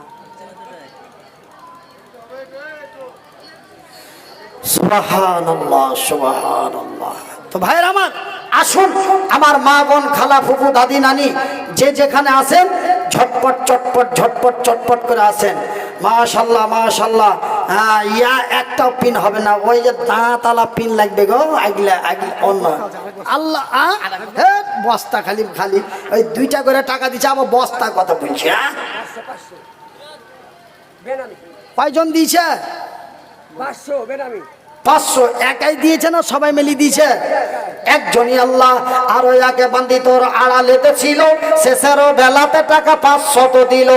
Speaker 1: সুবহানাল্লাহ সুবহানাল্লাহ। তো ভাইয়ের আমার, আসুন আমার মা বোন খালা ফুফু দাদি নানি যে যেখানে আছেন ঝটপট চটপট ঝটপট চটপট করে আসেন। মাশাল্লাহ মাশাল্লাহ। হ্যাঁ, ইয়া একটাও পিন হবে না, ওই যে দাঁতালা পিন লাগবে গো, আগলা অন্য আল্লাহ। বস্তা খালি খালি ওই 2টা করে টাকা দিচ্ছে, আবার বস্তা কথা বলছি। হ্যাঁ,
Speaker 4: বেনামি
Speaker 1: কয়জন দিয়েছে?
Speaker 4: 500 বেনামি।
Speaker 1: 500 একাই দিয়েছে না সবাই মিলি দিয়েছে? একজনই আল্লাহ। আর ওই একে বান্দি তোর আড়ালেতে ছিল, শেষের বেলাতে টাকা 500 তো দিল।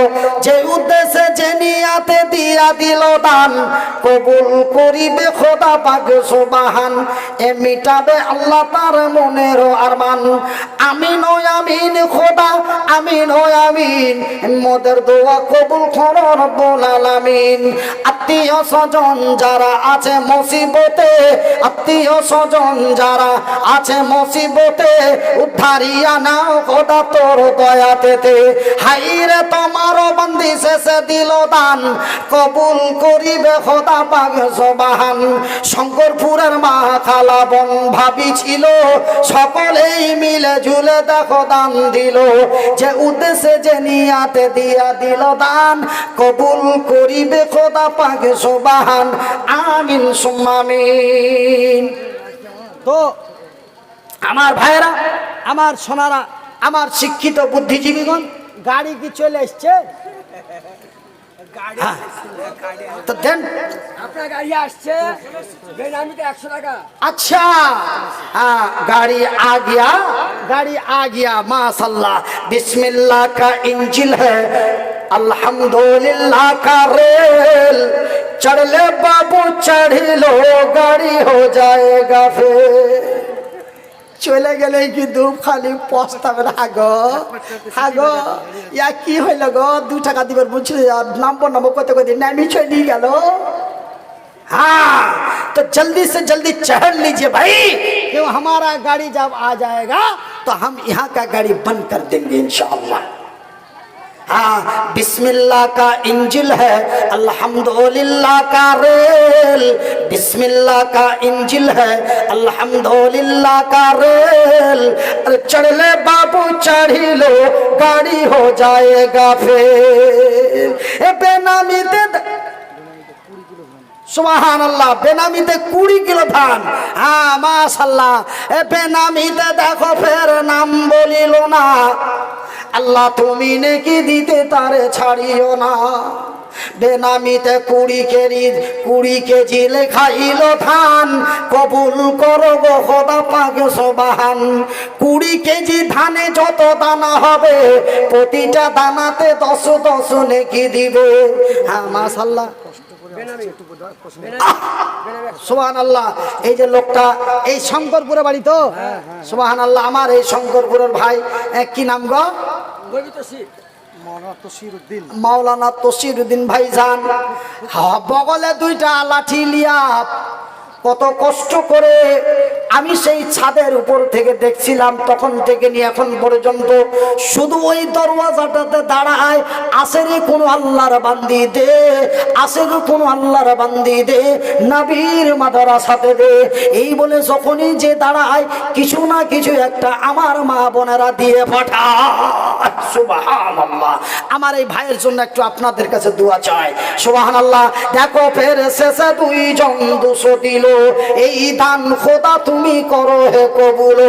Speaker 1: যে উদ্দেশ্যে যে নিয়াতে দিয়া দিল দান, কবুল করিবে খোদা পাক সুবহান, এ মিটাবে আল্লাহ তার মনের আরমান। আমিন ও আমিন খোদা, আমিন ও আমিন, মোদের দোয়া কবুল করো রব্বুল আলামিন। আত্মীয় স্বজন যারা আছে মুসিবতে, আত্মীয় স্বজন যারা আছে মুসিবতে, উদ্ধারিয়া নাও খোদা তোর দয়াতেতে। হাইরে তোমার বান্দি শেষে দিল দান, কবুল করিবে খোদা পাক সুবহান। শঙ্করপুরের মা খালা বোন ভাবি ছিল, সকলেই মিলে ঝুলে দেখো দান দিল। যে উদ্দেশ্যে যে নিয়াতে দিয়া দিল দান, কবুল করিবে খোদা পাক সুবহান। আমিন সুম্মা আমিন। তো আমার ভাইয়েরা, আমার সোনারা, আমার শিক্ষিত বুদ্ধিজীবীগণ, গাড়ি কি চলে এসছে? তো দেন,
Speaker 4: আপনার গাড়ি আসছে, বেনামিতে 100 টাকা।
Speaker 1: अच्छा हाँ, गाड़ी आ गया, गाड़ी आ गया माशाल्लाह। बिस्मिल्लाह का इंजिल है, अल्हम्दुलिल्लाह का रेल, चढ़ ले बाबू चढ़ लो, गाड़ी हो जाएगा फिर। চলে গেলে কিন্তু খালি পস্তাবে। হাগো হাগো, ইয়া কি হইল গো? 2 টাকা দিবার বুঝছিল, নাম্বার নাম্বার কত কত নামি চলে গেল। हाँ, तो जल्दी से जल्दी चढ़ लीजिए भाई, क्यों हमारा गाड़ी जब आ जाएगा तो हम यहाँ का गाड़ी बंद कर देंगे इंशाअल्लाह। हाँ, बिस्मिल्लाह का इंजिल है, अल्हम्दुलिल्लाह का रेल, बिस्मिल्लाह का इंजिल है, अल्हम्दुलिल्लाह का रेल, अरे चढ़ ले बाबू चढ़ी लो, गाड़ी हो जाएगा फिर। ए बेनामी दे সুবহানাল্লাহ, বেনামিতে 20 কিলো ধান। হ্যাঁ মাশাআল্লাহ। এ বেনামিতে দেখো ফের নাম বলিল না, আল্লাহ তুমি নেকি দিতে তারে ছাড়িও না। বেনামিতে 20 কেজি লেখাইল ধান, কবুল করো গো খোদা পাক সুবহান। 20 কেজি ধানে যত দানা হবে, প্রতিটা দানাতে 10 নেকি দিবে। হ্যাঁ মাশাআল্লাহ, সুবহানাল্লাহ। এই যে লোকটা এই শঙ্করপুরের বাড়ি তো, সুবহানাল্লাহ। আমার এই শঙ্করপুরের ভাই, কি নাম গো? মাওলানা তসিরউদ্দিন ভাইজান। বগলে 2টা লাঠি লিয়া কত কষ্ট করে আমি সেই ছাদের উপর থেকে দেখছিলাম, তখন থেকে নিয়ে এখন পর্যন্ত শুধু ওই দরওয়াজাটাতে দাঁড়ায়, আসে রে কোন আল্লাহর বান্দি দে, আসে রে কোন আল্লাহর বান্দি দে, নবীর মাদ্রাসাতে দে। এই বলে যখনই যে দাঁড়ায়, কিছু না কিছু একটা আমার মা বোনেরা দিয়ে পাঠায়। সুবহানাল্লাহ। আমার এই ভাইয়ের জন্য একটু আপনাদের কাছে দোয়া চাই। সুবহানাল্লাহ। দেখো ফের শেষে 2 জন 200 দিল, এই দান খোদা তুমি করো হে কবুল।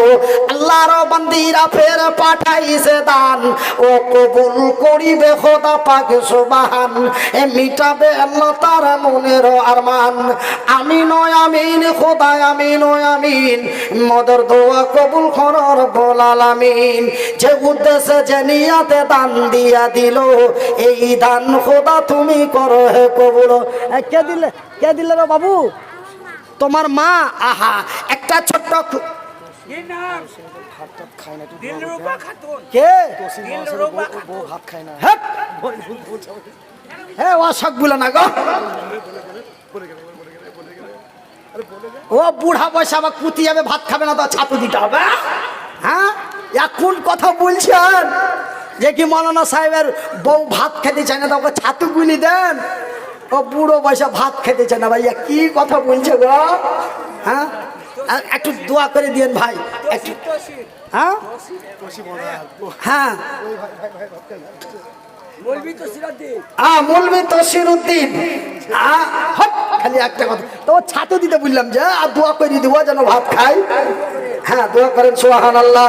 Speaker 1: আল্লাহর বান্দিরা ফের পাঠাইছে দান, ও কবুল করিবে খোদা পাক সুবহান। এ মিটাবে আল্লাহ তার মনের আরমান। আমিন ও আমিন খোদা, আমিন ও আমিন। মদের দোয়া কবুল করো রব্বুল আলামিন। যে উদ্দেশ্যে যে নিয়াতে দান দিয়া দিল, এই দান খোদা তুমি করো হে কবুল। কে দিলে রে বাবু? তোমার মা। আহা, একটা ছোট্ট কে হ্যাঁ অশোক বলে না গো, ও বুড়া বয়সে আবার কুতি যাবে, ভাত খাবে না তো ছাতু দিতে হবে। হ্যাঁ, এখন কথা বলছেন যে কি মৌলানা সাহেবের বউ ভাত খেতে চায় না, তো ওকে ছাতু গুলি দেন। ও বুড়ো বয়সে ভাত খেতে চায় না, ভাইয়া কি কথা বলছে গো? হ্যাঁ, একটু দোয়া করে দিয়েন ভাই একটু। হ্যাঁ হ্যাঁ, মৌলভী তসিরউদ্দিন। খালি একটা কথা, তো ছাতু দিতে বললাম যে, আর দোয়া করে দিব যেন ভাত খাই। হ্যাঁ, দোয়া করেন। সুবহানাল্লাহ,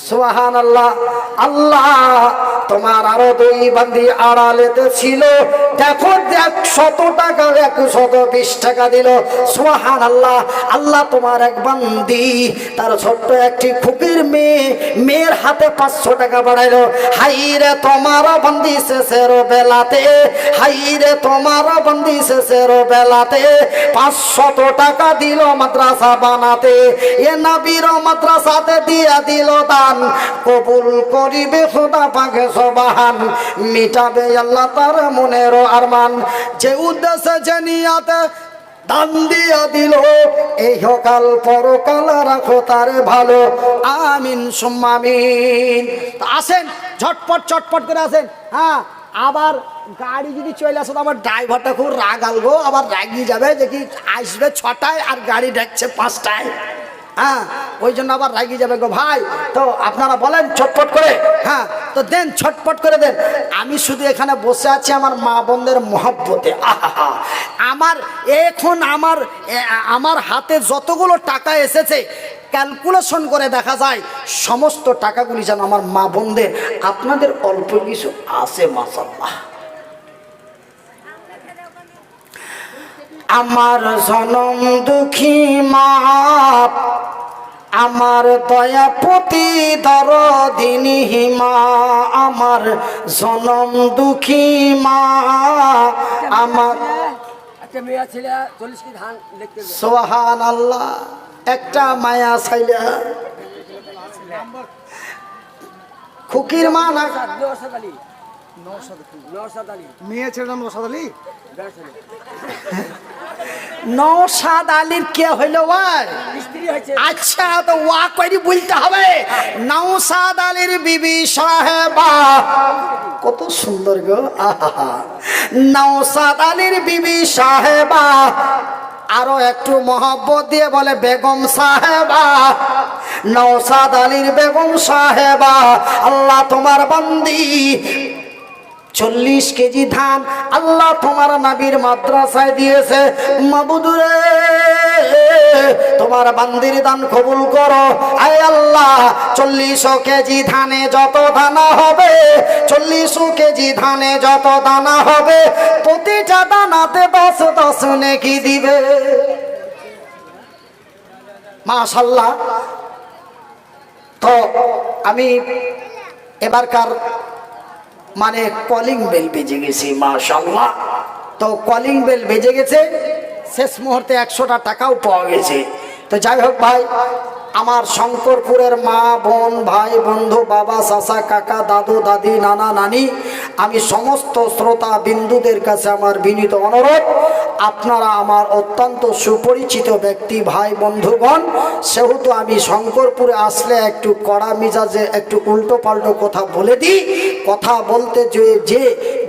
Speaker 1: সুবহানাল্লাহ। আল্লাহ তোমার আরো 2 বান্দি আড়ালেতে ছিল, দেখো 100 টাকা 120 টাকা দিল। সুবহানাল্লাহ। আল্লাহ তোমার এক বান্দি, তার ছোট্ট একটি খুকির মেয়ের হাতে 500 টাকা বাড়াইলো। হাইরে তোমার বান্দি শেষের বেলাতে, হাইরে তোমার বান্দি শেষের বেলাতে 500 টাকা দিল মাদ্রাসা বানাতে। এ নবীর মাদ্রাসাতে দিয়া দিল দান, কবুল করিবে খোদা পাক সুবহান। মিটাবে আল্লাহ তার মনের আরমান। যে উদ্দেশ্যে যে নিয়াতে দান দিয়া দিল, এই হকাল পরকাল রাখো তার ভালো। আমিন সুম্মা আমিন। আসেন ঝটপট চটপট করে আসেন। হ্যাঁ, আবার গাড়ি যদি চলে আসে তো আমার ড্রাইভারটা খুব রাগাল গো, আবার রাগিয়ে যাবে যে কি আসবে 6টায় আর গাড়ি ডাকছে 5টায়। হ্যাঁ, ওই জন্য আবার রাগিয়ে যাবে গো ভাই। তো আপনারা বলেন ছটপট করে। হ্যাঁ, তো দেন ছটপট করে দেন। আমি শুধু এখানে বসে আছি আমার মা বোনদের মহব্বতে। আহা, আমার এখন আমার হাতে যতগুলো টাকা এসেছে ক্যালকুলেশন করে দেখা যায় সমস্ত টাকাগুলি যেন আমার মা বোনদের, আপনাদের অল্প কিছু আছে মাশাআল্লাহ। আমার জনম দুঃখী মা, আমার দয়াপতি দরদিনী মা, আমার জনম দুঃখী মা, আমার
Speaker 4: একটা মেয়ে ছেলে 40 কি ধান দেখতে।
Speaker 1: সুবহানাল্লাহ। একটা মায়া ছাইলা খুকির মা না,
Speaker 3: মেয়ে ছেলে নাম নওশাদ আলী।
Speaker 1: নওশাদ আলীর কে হইল ভাই? আচ্ছা, তো ওয়া কইরি বলতে হবে। নওশাদ আলীর বিবি সাহেবা, কত সুন্দর গো। আহা, নওশাদ আলীর বিবি সাহেবা। আরো একটু মহব্বত দিয়ে বলে বেগম সাহেবা। নওশাদ আলীর বেগম সাহেবা, আল্লাহ তোমার বান্দি 40 কেজি ধান আল্লাহ তোমার নবীর মাদ্রাসায় দিয়েছে। মাবুদ রে, তোমার বান্দির দান কবুল করো। আয় আল্লাহ, 40 কেজি ধানে যত দানা হবে, 40 কেজি ধানে যত দানা হবে, প্রতিটা দানাতে 10 নেকি দিবে। মাশাআল্লাহ। তো আমি এবারকার মানে কলিং বেল বেজে গেছে, মাশাআল্লাহ। তো কলিং বেল বেজে গেছে, শেষ মুহূর্তে 100টা টাকাও পাওয়া গেছে। তো যাই হোক ভাই, আমার শঙ্করপুরের মা বোন ভাই বন্ধু বাবা চাচা কাকা দাদু দাদি নানা নানি, আমি সমস্ত শ্রোতা বিন্দুদের কাছে আমার বিনীত অনুরোধ, আপনারা আমার অত্যন্ত সুপরিচিত ব্যক্তি ভাই বন্ধুগণ, সেহেতু আমি শঙ্করপুরে আসলে একটু কড়া মিজাজে একটু উল্টো পাল্টো কথা বলে দিই। কথা বলতে যে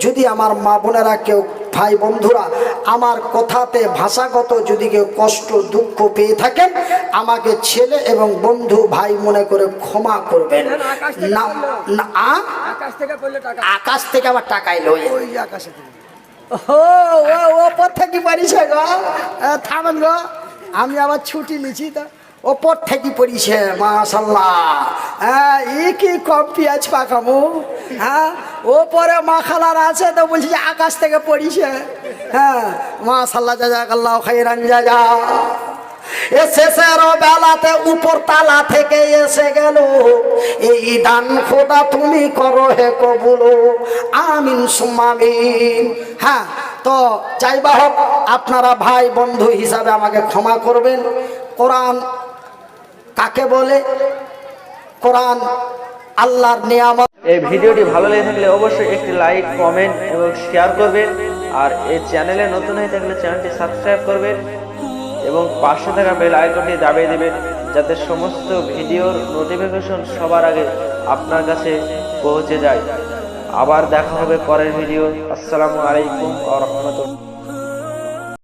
Speaker 1: যদি আমার মা বোনেরা কেউ ভাই বন্ধুরা আমার কথাতে ভাষাগত যদি কেউ কষ্ট দুঃখ পেয়ে থাকেন, আমাকে ছেলে এবং বন্ধু ভাই মনে করে ক্ষমা করবেন। না না,
Speaker 4: আকাশ থেকে পড়লে টাকা।
Speaker 1: আকাশ থেকে আবার টাকা এলো।
Speaker 3: ওই যে আকাশে থেকে।
Speaker 1: ওপর থেকে পড়িছে গো, থামেন গো, আমি আবার ছুটি নিছি। তো ওপর থেকে পড়িছে, মাশাআল্লাহ। হ্যাঁ, কি কম পেঁয়াজ পাকামো। হ্যাঁ, ওপরে মাখালার আছে তো বলছি যে আকাশ থেকে পড়িছে। হ্যাঁ, মাশাআল্লাহ, জাযাকাল্লাহু খাইরান জাযা। শেষের বেলাতে উপর তালা থেকে এসে গেল, এই দান খোদা তুমি করো হে কবুল, আমিন সুম্মা আমিন। হ্যাঁ, তো যাই বা হোক, আপনারা ভাই বন্ধু হিসাবে আমাকে ক্ষমা করবেন। কোরআন কাকে বলে? কোরআন আল্লাহর নিয়ামত।
Speaker 5: এই ভিডিওটি ভালো লেগে থাকলে অবশ্যই একটি লাইক কমেন্ট এবং শেয়ার করবেন। আর এই চ্যানেলে নতুন হয়ে থাকলে চ্যানেলটি সাবস্ক্রাইব করবেন এবং পাশে থাকা বেল আইকনটি দাবিয়ে দেবেন, যাতে সমস্ত ভিডিওর নোটিফিকেশন সবার আগে আপনার কাছে পৌঁছে যায়। আবার দেখা হবে পরের ভিডিও। আসসালামু আলাইকুম ওয়া রাহমাতুল্লাহ।